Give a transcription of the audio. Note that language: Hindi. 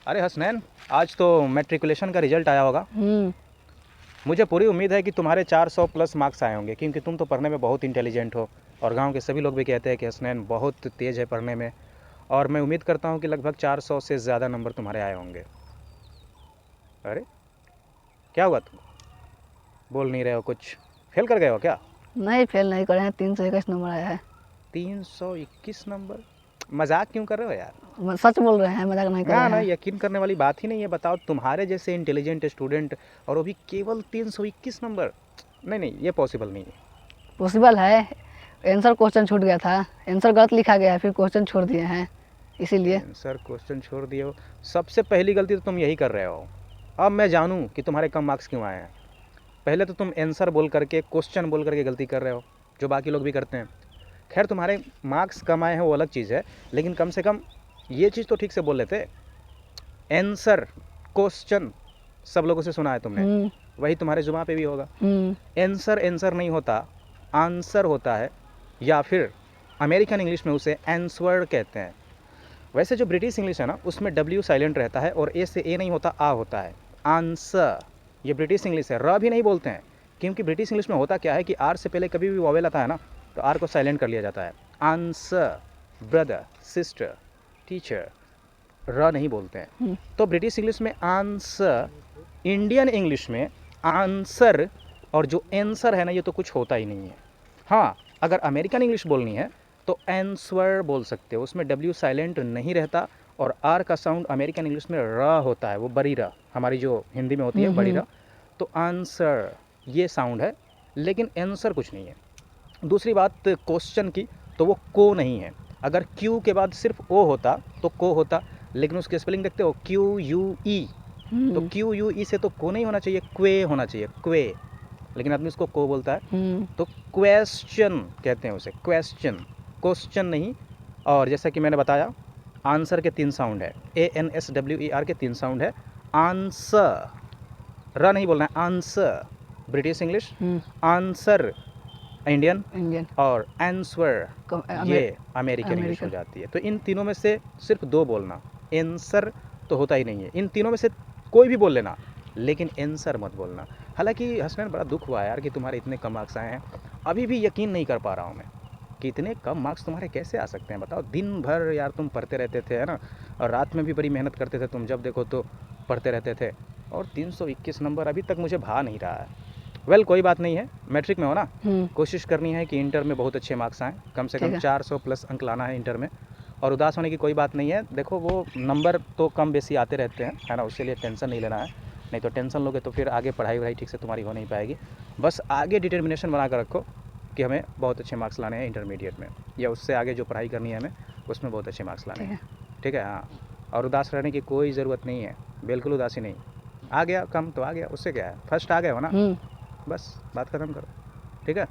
अरे हसनैन, आज तो मैट्रिकुलेशन का रिजल्ट आया होगा। मुझे पूरी उम्मीद है कि तुम्हारे 400 प्लस मार्क्स आए होंगे, क्योंकि तुम तो पढ़ने में बहुत इंटेलिजेंट हो और गांव के सभी लोग भी कहते हैं कि हसनैन बहुत तेज़ है पढ़ने में। और मैं उम्मीद करता हूं कि लगभग 400 से ज़्यादा नंबर तुम्हारे आए होंगे। अरे क्या हुआ, तुम बोल नहीं रहे हो कुछ? फेल कर गए हो क्या? नहीं, फेल नहीं करे हैं। 321 नंबर आया है। 321 नंबर? मजाक क्यों कर रहे हो यार? सच बोल रहे हैं, मजाक नहीं कर ना रहे ना, हैं। यकीन करने वाली बात ही नहीं है। बताओ, तुम्हारे जैसे इंटेलिजेंट स्टूडेंट और वो भी केवल 321 नंबर? नहीं नहीं, ये पॉसिबल नहीं है। पॉसिबल है। आंसर क्वेश्चन छूट गया था, आंसर गलत लिखा गया है, फिर क्वेश्चन छोड़ दिए हैं इसीलिए। आंसर क्वेश्चन छोड़ दिए हो? सबसे पहली गलती तो तुम यही कर रहे हो। अब मैं जानूं कि तुम्हारे कम मार्क्स क्यों आए हैं। पहले तो तुम आंसर बोल करके, क्वेश्चन बोल करके गलती कर रहे हो, जो बाकी लोग भी करते हैं। खैर, तुम्हारे मार्क्स कम आए हैं वो अलग चीज़ है, लेकिन कम से कम ये चीज़ तो ठीक से बोल लेते। आंसर क्वेश्चन सब लोगों से सुना है तुमने, वही तुम्हारे जुबान पे भी होगा। आंसर आंसर नहीं होता, आंसर होता है, या फिर अमेरिकन इंग्लिश में उसे आंसर कहते हैं। वैसे जो ब्रिटिश इंग्लिश है ना, उसमें डब्ल्यू साइलेंट रहता है और ए से ए नहीं होता, आ होता है। आंसर, ये ब्रिटिश इंग्लिश है। र भी नहीं बोलते हैं, क्योंकि ब्रिटिश इंग्लिश में होता क्या है कि आर से पहले कभी भी वॉवेल आता है ना, तो आर को साइलेंट कर लिया जाता है। आंसर, ब्रदर, सिस्टर, टीचर, र नहीं बोलते हैं। तो ब्रिटिश इंग्लिश में आंसर, इंडियन इंग्लिश में आंसर, और जो आंसर है ना, ये तो कुछ होता ही नहीं है। हाँ, अगर अमेरिकन इंग्लिश बोलनी है तो आंसर बोल सकते हो, उसमें डब्ल्यू साइलेंट नहीं रहता और आर का साउंड अमेरिकन इंग्लिश में र होता है, वो बड़ी र, हमारी जो हिंदी में होती है बड़ी र। तो आंसर ये साउंड है, लेकिन आंसर कुछ नहीं है। दूसरी बात क्वेश्चन की, तो वो को नहीं है। अगर क्यू के बाद सिर्फ ओ होता तो को होता, लेकिन उसकी स्पेलिंग देखते हो, क्यू यू ई। तो क्यू यू ई से तो को नहीं होना चाहिए, क्वे होना चाहिए, क्वे। लेकिन आदमी उसको को बोलता है। तो क्वेश्चन कहते हैं उसे, क्वेश्चन, क्वेश्चन नहीं। और जैसा कि मैंने बताया, आंसर के 3 साउंड है, ANSWER के 3 साउंड है। आंसर, र नहीं बोलना है, answer British English, answer Indian, और आंसर ये अमेरिकन इंग्लिश हो जाती है। तो इन तीनों में से सिर्फ 2 बोलना, आंसर तो होता ही नहीं है। इन तीनों में से कोई भी बोल लेना, लेकिन आंसर मत बोलना। हालांकि हसनैन, बड़ा दुख हुआ यार कि तुम्हारे इतने कम मार्क्स आए हैं। अभी भी यकीन नहीं कर पा रहा हूँ मैं कि इतने कम मार्क्स तुम्हारे कैसे आ सकते हैं। बताओ, दिन भर यार तुम पढ़ते रहते थे, है ना, और रात में भी बड़ी मेहनत करते थे तुम, जब देखो तो पढ़ते रहते थे, और 321 नंबर अभी तक मुझे भा नहीं रहा है। वेल, कोई बात नहीं है, मैट्रिक में हो ना, कोशिश करनी है कि इंटर में बहुत अच्छे मार्क्स आएँ, कम से कम 400 प्लस अंक लाना है इंटर में। और उदास होने की कोई बात नहीं है। देखो, वो नंबर तो कम बेसी आते रहते हैं, है ना, उसके लिए टेंशन नहीं लेना है। नहीं तो टेंशन लोगे तो फिर आगे पढ़ाई ठीक से तुम्हारी हो नहीं पाएगी। बस आगे डिटर्मिनेशन बना कर रखो कि हमें बहुत अच्छे मार्क्स लाने हैं इंटरमीडिएट में, या उससे आगे जो पढ़ाई करनी है हमें, उसमें बहुत अच्छे मार्क्स लाने हैं। ठीक है, हाँ। और उदास रहने की कोई ज़रूरत नहीं है, बिल्कुल उदासी नहीं। आ गया कम तो आ गया, उससे क्या है, फर्स्ट आ गए हो ना, बस बात ख़त्म करो। ठीक है।